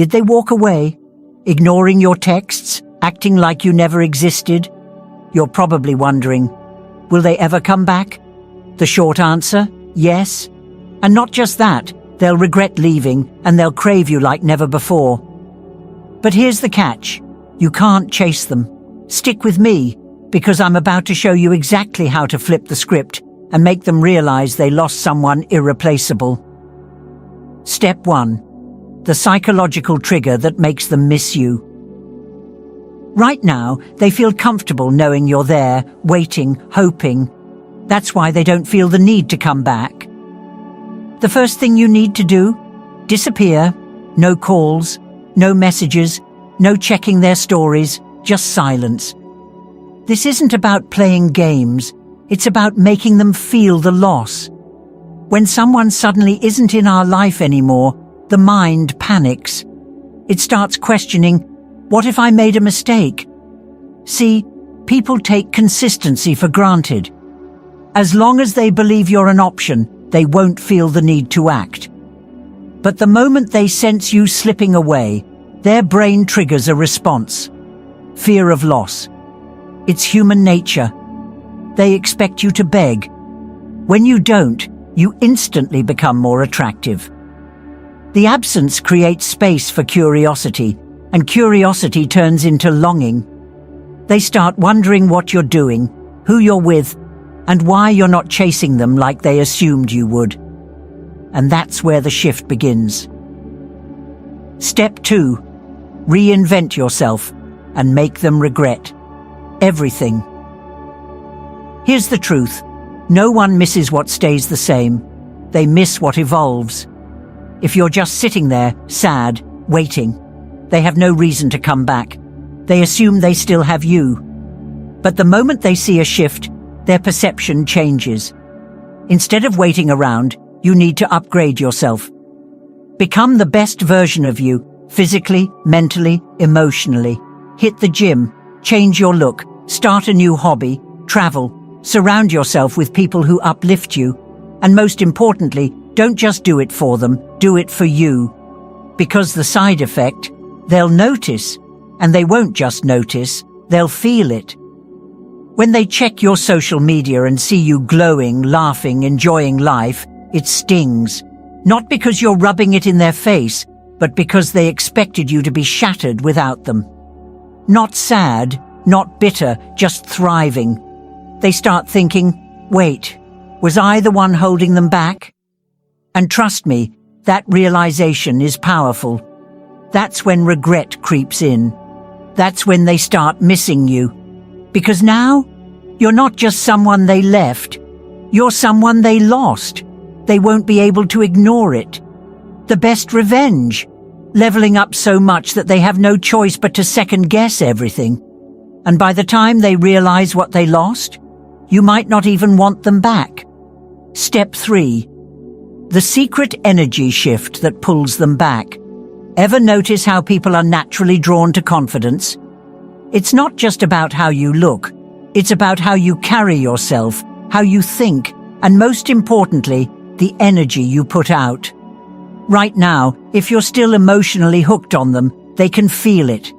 Did they walk away, ignoring your texts, acting like you never existed? You're probably wondering, will they ever come back? The short answer, yes. And not just that, they'll regret leaving and they'll crave you like never before. But here's the catch. You can't chase them. Stick with me, because I'm about to show you exactly how to flip the script and make them realize they lost someone irreplaceable. Step 1. The psychological trigger that makes them miss you. Right now, they feel comfortable knowing you're there, waiting, hoping. That's why they don't feel the need to come back. The first thing you need to do? Disappear. No calls, no messages, no checking their stories, just silence. This isn't about playing games. It's about making them feel the loss. When someone suddenly isn't in our life anymore, the mind panics. It starts questioning, what if I made a mistake? See, people take consistency for granted. As long as they believe you're an option, they won't feel the need to act. But the moment they sense you slipping away, their brain triggers a response. Fear of loss. It's human nature. They expect you to beg. When you don't, you instantly become more attractive. The absence creates space for curiosity, and curiosity turns into longing. They start wondering what you're doing, who you're with, and why you're not chasing them like they assumed you would. And that's where the shift begins. Step 2. Reinvent yourself and make them regret everything. Here's the truth. No one misses what stays the same. They miss what evolves. If you're just sitting there, sad, waiting, they have no reason to come back. They assume they still have you. But the moment they see a shift, their perception changes. Instead of waiting around, you need to upgrade yourself. Become the best version of you, physically, mentally, emotionally. Hit the gym, change your look, start a new hobby, travel, surround yourself with people who uplift you. And most importantly, don't just do it for them, do it for you. Because the side effect, they'll notice. And they won't just notice, they'll feel it. When they check your social media and see you glowing, laughing, enjoying life, it stings. Not because you're rubbing it in their face, but because they expected you to be shattered without them. Not sad, not bitter, just thriving. They start thinking, wait, was I the one holding them back? And trust me, that realization is powerful. That's when regret creeps in. That's when they start missing you. Because now, you're not just someone they left. You're someone they lost. They won't be able to ignore it. The best revenge. Leveling up so much that they have no choice but to second-guess everything. And by the time they realize what they lost, you might not even want them back. Step 3. The secret energy shift that pulls them back. Ever notice how people are naturally drawn to confidence? It's not just about how you look. It's about how you carry yourself, how you think, and most importantly, the energy you put out. Right now, if you're still emotionally hooked on them, they can feel it.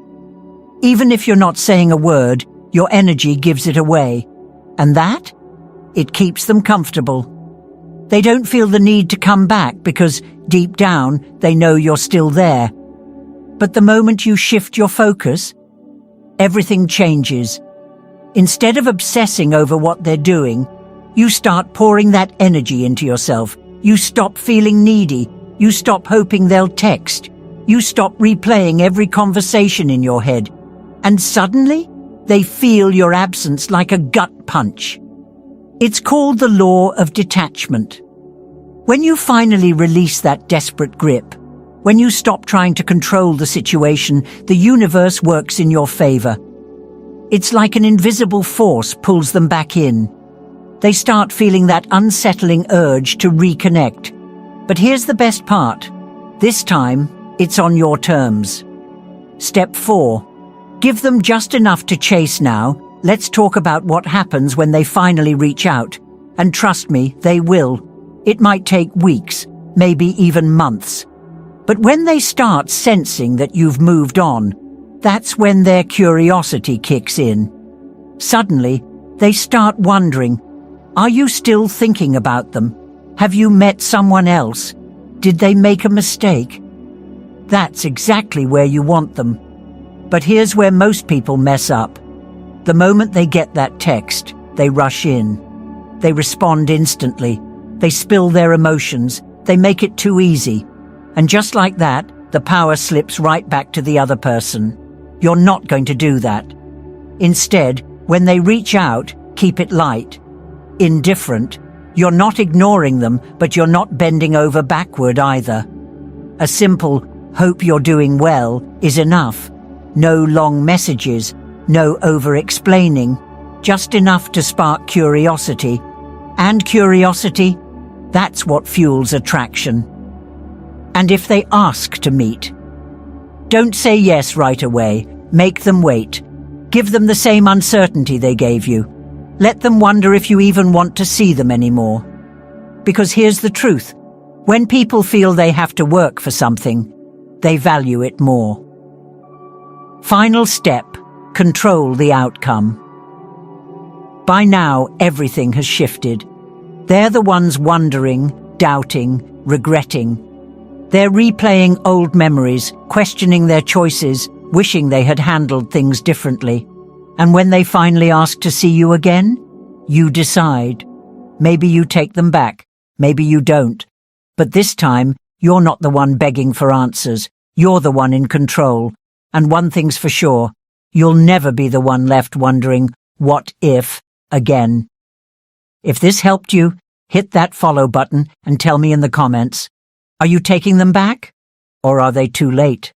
Even if you're not saying a word, your energy gives it away. And that? It keeps them comfortable. They don't feel the need to come back because, deep down, they know you're still there. But the moment you shift your focus, everything changes. Instead of obsessing over what they're doing, you start pouring that energy into yourself. You stop feeling needy. You stop hoping they'll text. You stop replaying every conversation in your head. And suddenly, they feel your absence like a gut punch. It's called the law of detachment. When you finally release that desperate grip, when you stop trying to control the situation, the universe works in your favor. It's like an invisible force pulls them back in. They start feeling that unsettling urge to reconnect. But here's the best part. This time, it's on your terms. Step 4. Give them just enough to chase now. Let's talk about what happens when they finally reach out. And trust me, they will. It might take weeks, maybe even months. But when they start sensing that you've moved on, that's when their curiosity kicks in. Suddenly, they start wondering, are you still thinking about them? Have you met someone else? Did they make a mistake? That's exactly where you want them. But here's where most people mess up. The moment they get that text, they rush in. They respond instantly. They spill their emotions. They make it too easy. And just like that, the power slips right back to the other person. You're not going to do that. Instead, when they reach out, keep it light. Indifferent. You're not ignoring them, but you're not bending over backward either. A simple, "Hope you're doing well," is enough. No long messages, no over-explaining, just enough to spark curiosity. And curiosity, that's what fuels attraction. And if they ask to meet, don't say yes right away. Make them wait. Give them the same uncertainty they gave you. Let them wonder if you even want to see them anymore. Because here's the truth. When people feel they have to work for something, they value it more. Final step, control the outcome. By now, everything has shifted. They're the ones wondering, doubting, regretting. They're replaying old memories, questioning their choices, wishing they had handled things differently. And when they finally ask to see you again, you decide. Maybe you take them back, maybe you don't. But this time, you're not the one begging for answers. You're the one in control. And one thing's for sure, you'll never be the one left wondering, what if, again. If this helped you, hit that follow button and tell me in the comments. Are you taking them back? Or are they too late?